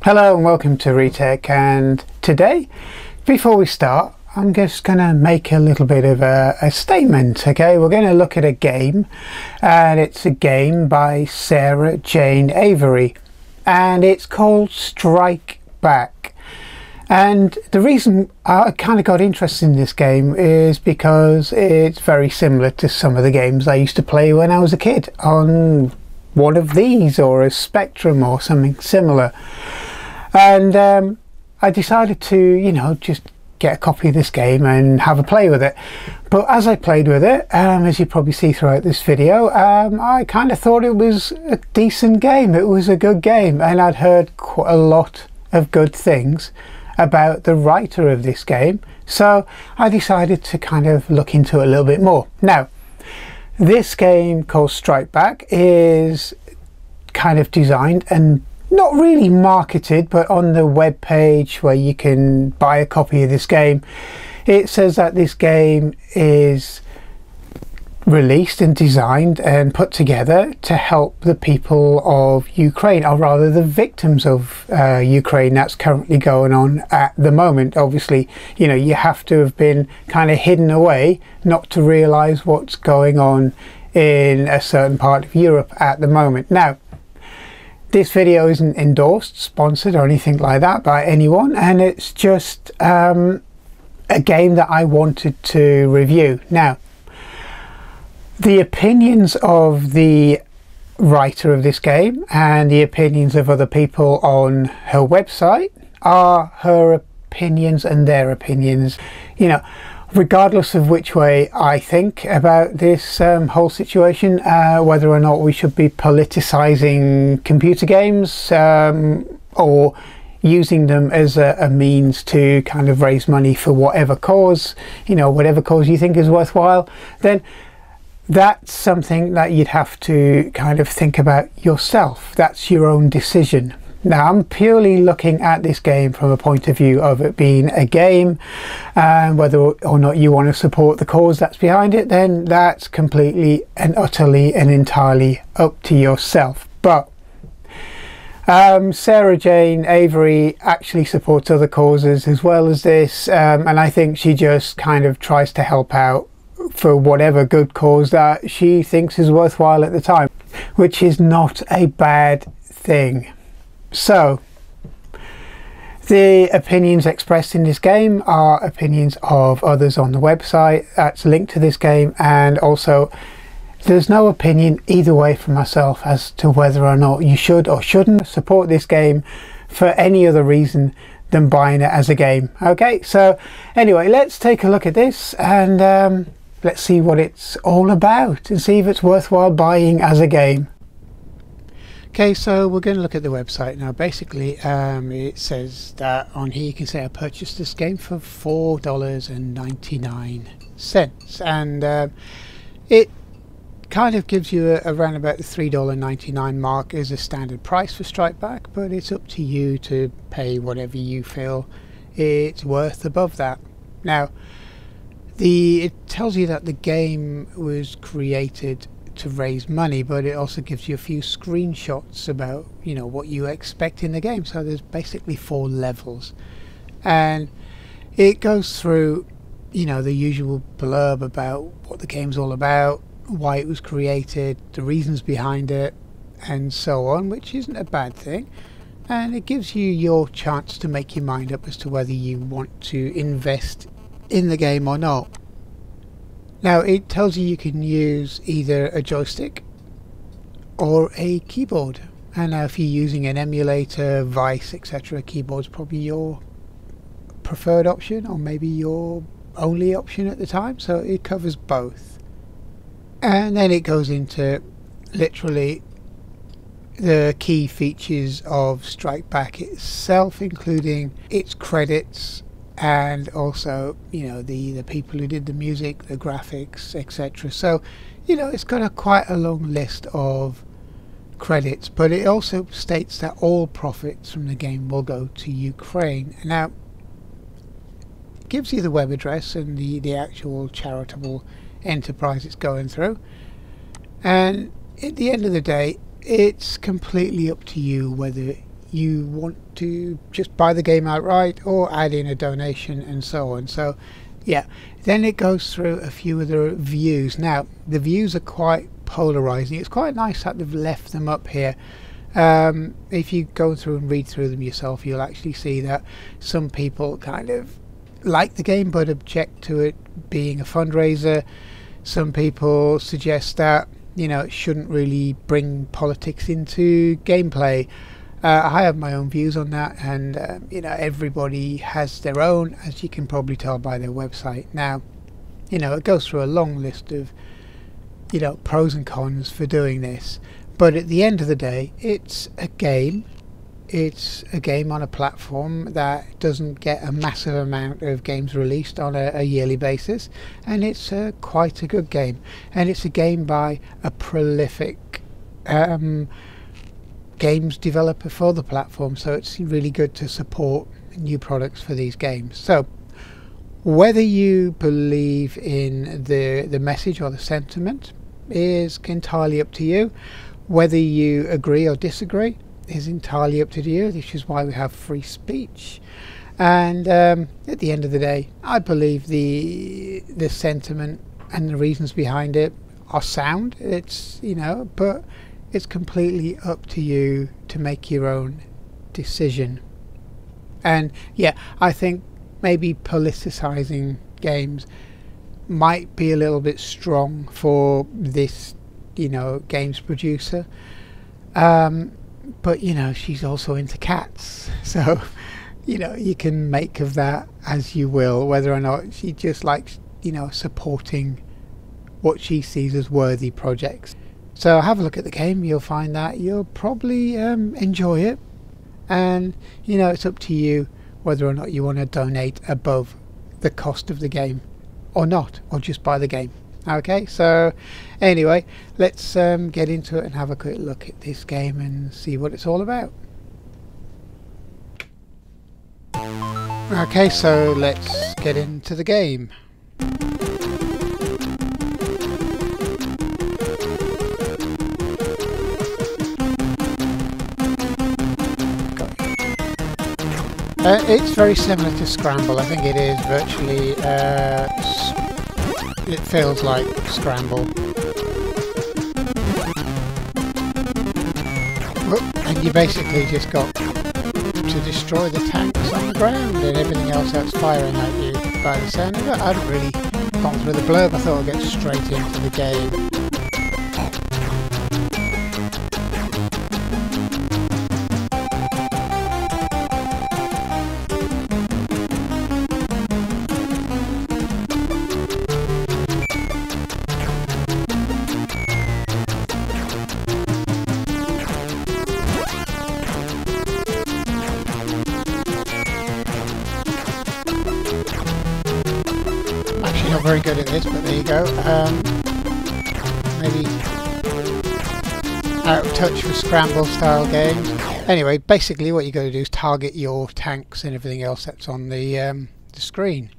Hello and welcome to Retech, and today, before we start, I'm just going to make a little bit of a statement. Okay, we're going to look at a game, and it's a game by Sarah Jane Avory, and it's called StrikeBack. And the reason I kind of got interested in this game is because it's very similar to some of the games I used to play when I was a kid on one of these or a Spectrum or something similar. And I decided to, just get a copy of this game and have a play with it. But as I played with it, as you probably see throughout this video, I kind of thought it was a decent game. It was a good game, and I'd heard quite a lot of good things about the writer of this game. So I decided to kind of look into it a little bit more. Now, this game called StrikeBack is kind of designed and not really marketed, but on the web page where you can buy a copy of this game, it says that this game is released and designed and put together to help the people of Ukraine, or rather the victims of Ukraine that's currently going on at the moment. Obviously, you have to have been kind of hidden away not to realize what's going on in a certain part of Europe at the moment. Now, this video isn't endorsed, sponsored or anything like that by anyone, and it's just a game that I wanted to review. Now, the opinions of the writer of this game and the opinions of other people on her website are her opinions and their opinions. Regardless of which way I think about this whole situation, whether or not we should be politicizing computer games or using them as a means to kind of raise money for whatever cause, whatever cause you think is worthwhile, then that's something that you'd have to kind of think about yourself. That's your own decision. Now, I'm purely looking at this game from a point of view of it being a game, and whether or not you want to support the cause that's behind it, then that's completely and utterly and entirely up to yourself. But Sarah Jane Avory actually supports other causes as well as this, and I think she just kind of tries to help out for whatever good cause that she thinks is worthwhile at the time, which is not a bad thing. So, the opinions expressed in this game are opinions of others on the website that's linked to this game, and also there's no opinion either way from myself as to whether or not you should or shouldn't support this game for any other reason than buying it as a game. Okay, so anyway, let's take a look at this and let's see what it's all about and see if it's worthwhile buying as a game. Okay, so we're going to look at the website now. Basically, it says that on here you can say I purchased this game for $4.99, and it kind of gives you around about the $3.99 mark as a standard price for StrikeBack, but it's up to you to pay whatever you feel it's worth above that. Now, it tells you that the game was created to raise money, but it also gives you a few screenshots about what you expect in the game. So there's basically 4 levels, and it goes through the usual blurb about what the game's all about, why it was created, the reasons behind it, and so on, which isn't a bad thing. And it gives you your chance to make your mind up as to whether you want to invest in the game or not. Now, it tells you can use either a joystick or a keyboard, and now if you're using an emulator, Vice, etc., keyboard's probably your preferred option, or maybe your only option at the time, so it covers both. And then it goes into literally the key features of StrikeBack itself, including its credits, and also the people who did the music, the graphics, etc. So it's got quite a long list of credits, but it also states that all profits from the game will go to Ukraine. Now, it gives you the web address and the actual charitable enterprise it's going through, and at the end of the day, it's completely up to you whether you want to just buy the game outright or add in a donation and so on. So yeah, then it goes through a few of the reviews. Now the views are quite polarizing. It's quite nice that they've left them up here. If you go through and read through them yourself, you'll actually see that some people kind of like the game but object to it being a fundraiser. Some people suggest that, you know, it shouldn't really bring politics into gameplay. I have my own views on that, and you know, everybody has their own, as you can probably tell by their website. Now, you know, it goes through a long list of, you know, pros and cons for doing this, but at the end of the day, it's a game. It's a game on a platform that doesn't get a massive amount of games released on a yearly basis, and it's quite a good game, and it's a game by a prolific games developer for the platform, so it's really good to support new products for these games. So whether you believe in the message or the sentiment is entirely up to you. Whether you agree or disagree is entirely up to you. This is why we have free speech. And at the end of the day, I believe the sentiment and the reasons behind it are sound. It's, you know, but it's completely up to you to make your own decision. And yeah, I think maybe politicizing games might be a little bit strong for this, you know, games producer. But you know, she's also into cats, so you know, you can make of that as you will, whether or not she just likes, you know, supporting what she sees as worthy projects. So have a look at the game. You'll find that you'll probably enjoy it, and you know, it's up to you whether or not you want to donate above the cost of the game or not, or just buy the game. Okay, so anyway, let's get into it and have a quick look at this game and see what it's all about. Okay, so let's get into the game. It's very similar to Scramble. I think it is virtually it feels like Scramble. And you basically just got to destroy the tanks on the ground and everything else that's firing at you by the sound of it. I hadn't really gone through the blurb. I thought I'd get straight into the game. Not very good at this, but there you go. Maybe out of touch with Scramble style games. Anyway, basically what you got to do is target your tanks and everything else that's on the screen.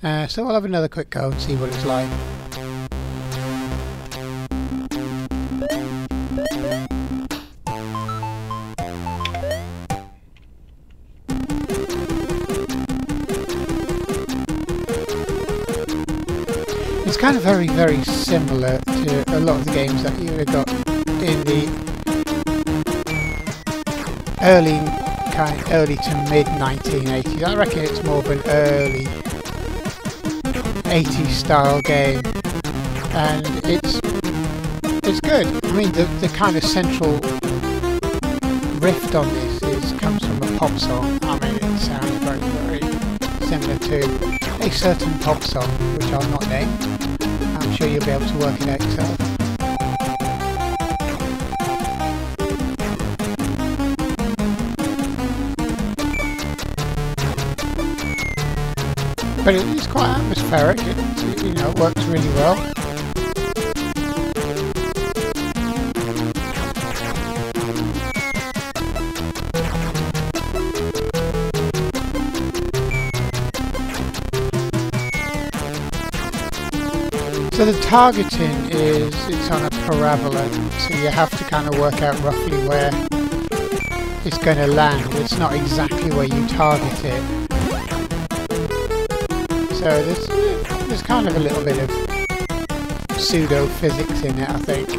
So I'll have another quick go and see what it's like. It's kind of very, very similar to a lot of the games that you have got in the early to mid 1980s. I reckon it's more of an early 80s style game, and it's good. I mean, the kind of central riff on this comes from a pop song. I mean, it sounds very, very similar to a certain pop song, which I'll not name. I'm sure you'll be able to work it out yourself. But it is quite atmospheric. It, you know, works really well. So the targeting it's on a parabola, so you have to kind of work out roughly where it's going to land. It's not exactly where you target it. So there's kind of a little bit of pseudo physics in it, I think.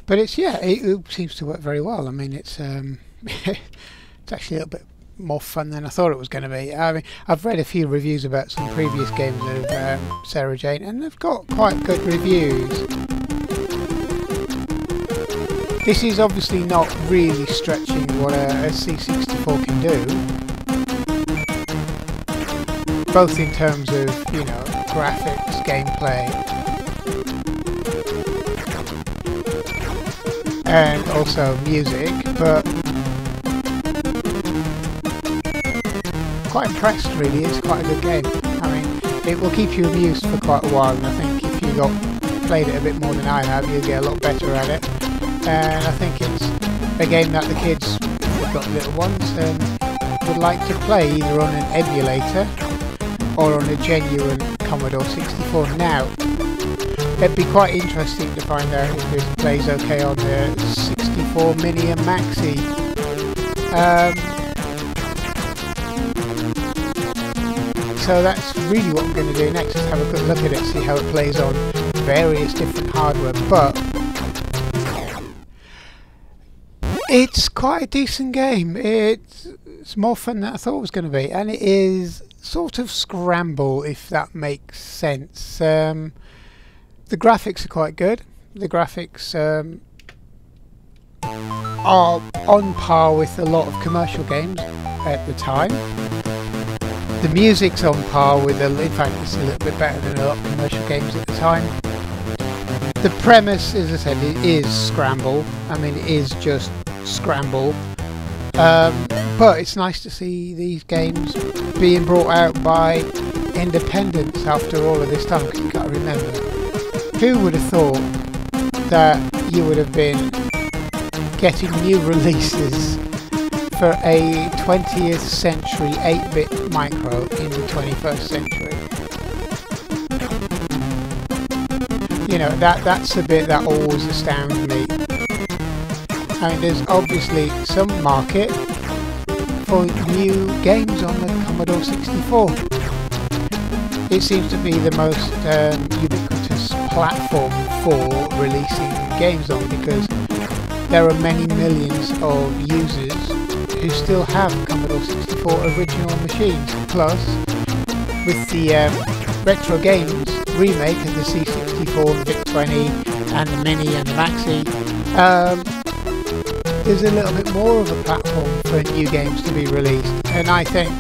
But it's, yeah, it seems to work very well. I mean, it's it's actually a little bit more fun than I thought it was going to be. I mean, I've read a few reviews about some previous games of Sarah Jane, and they've got quite good reviews. This is obviously not really stretching what a C64 can do, both in terms of, you know, graphics, gameplay, and also music, but quite impressed really. It's quite a good game. I mean, it will keep you amused for quite a while, and I think if you played it a bit more than I have, you'll get a lot better at it. And I think it's a game that the kids who've got little ones would like to play either on an emulator or on a genuine Commodore 64. Now, it'd be quite interesting to find out if this plays okay on the 64 Mini and Maxi. So that's really what I'm going to do next, is have a good look at it, see how it plays on various different hardware. But it's quite a decent game. It's more fun than I thought it was going to be, and it is sort of Scramble, if that makes sense. The graphics are quite good. The graphics are on par with a lot of commercial games at the time. The music's on par with, in fact it's a little bit better than a lot of commercial games at the time. The premise, as I said, it is Scramble. I mean, it is just Scramble. But it's nice to see these games being brought out by independents after all of this time. Because you've got to remember, who would have thought that you would have been getting new releases for a 20th century 8-bit micro in the 21st century? You know, that's the bit that always astounds me. I mean, there's obviously some market for new games on the Commodore 64. It seems to be the most ubiquitous platform for releasing games on, because there are many millions of users who still have Commodore 64 original machines. Plus, with the Retro Games remake of the C64 and VIC-20 and the Mini and the Maxi, there's a little bit more of a platform for new games to be released, and I think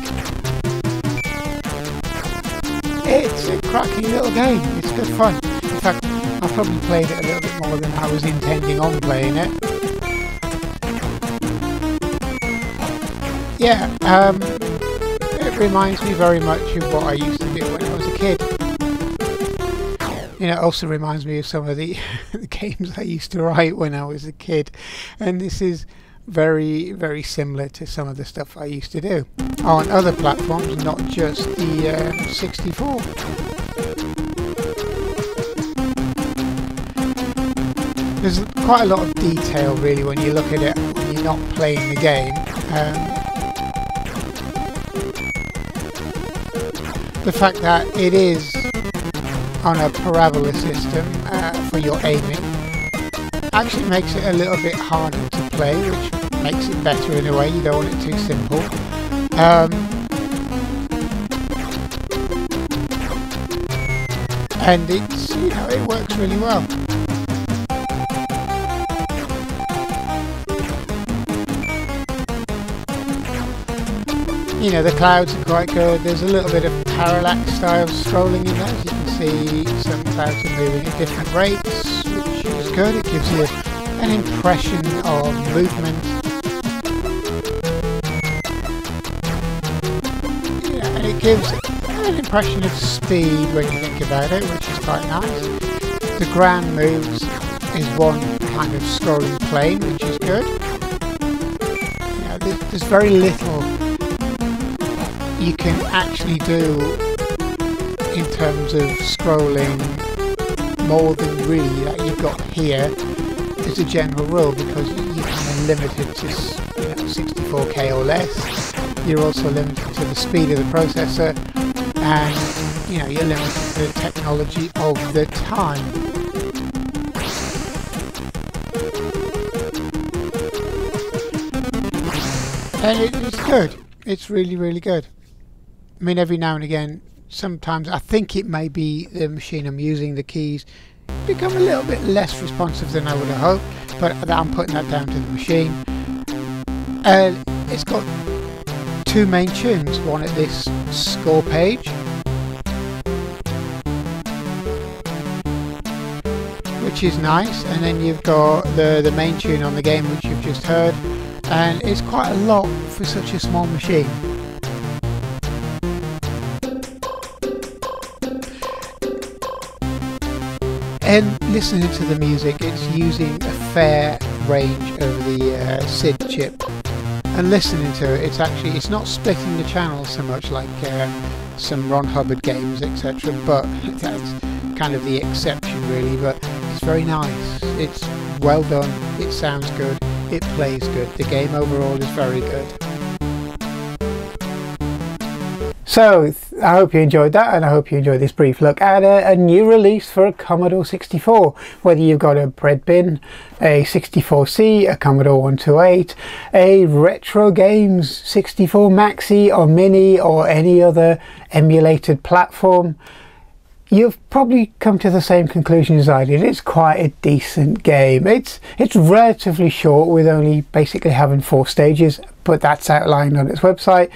it's a cracking little game. It's good fun. In fact, I probably played it a little bit more than I was intending on playing it. Yeah, it reminds me very much of what I used to do when I was a kid. You know, it also reminds me of some of the games I used to write when I was a kid. And this is very, very similar to some of the stuff I used to do on other platforms, not just the 64. There's quite a lot of detail really when you look at it when you're not playing the game. The fact that it is on a parabola system for your aiming actually makes it a little bit harder to play, which makes it better in a way. You don't want it too simple. And it's, you know, it works really well. You know, the clouds are quite good. There's a little bit of parallax style scrolling in there. As you can see, some clouds are moving at different rates, which is good. It gives you an impression of movement. Yeah, and it gives an impression of speed when you think about it, which is quite nice. The ground moves is one kind of scrolling plane, which is good. You know, there's very little you can actually do in terms of scrolling more than really that you've got here as a general rule, because you're kind of limited to 64K or less. You're also limited to the speed of the processor, and you're limited to the technology of the time. And it's good. It's really, really good. I mean, every now and again, sometimes I think it may be the machine I'm using, the keys become a little bit less responsive than I would have hoped, but I'm putting that down to the machine. It's got two main tunes, one at this score page, which is nice, and then you've got the main tune on the game, which you've just heard, and it's quite a lot for such a small machine. And listening to the music, it's using a fair range of the SID chip, and listening to it, it's not splitting the channels so much like some Ron Hubbard games, etc., but that's kind of the exception really. But it's very nice, it's well done, it sounds good, it plays good, the game overall is very good. So I hope you enjoyed that, and I hope you enjoyed this brief look at a new release for a Commodore 64. Whether you've got a bread bin, a 64C, a Commodore 128, a Retro Games 64 Maxi or Mini, or any other emulated platform, you've probably come to the same conclusion as I did. It's quite a decent game. It's relatively short, with only basically having 4 stages, but that's outlined on its website.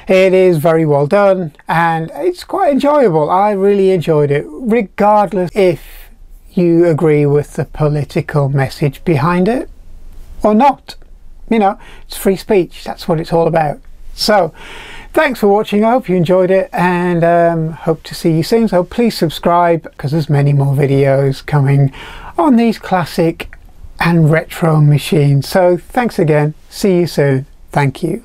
It is very well done, and it's quite enjoyable. I really enjoyed it, regardless if you agree with the political message behind it or not. It's free speech, that's what it's all about. So thanks for watching, I hope you enjoyed it, and hope to see you soon. So please subscribe, because there's many more videos coming on these classic and retro machines. So thanks again, see you soon, thank you.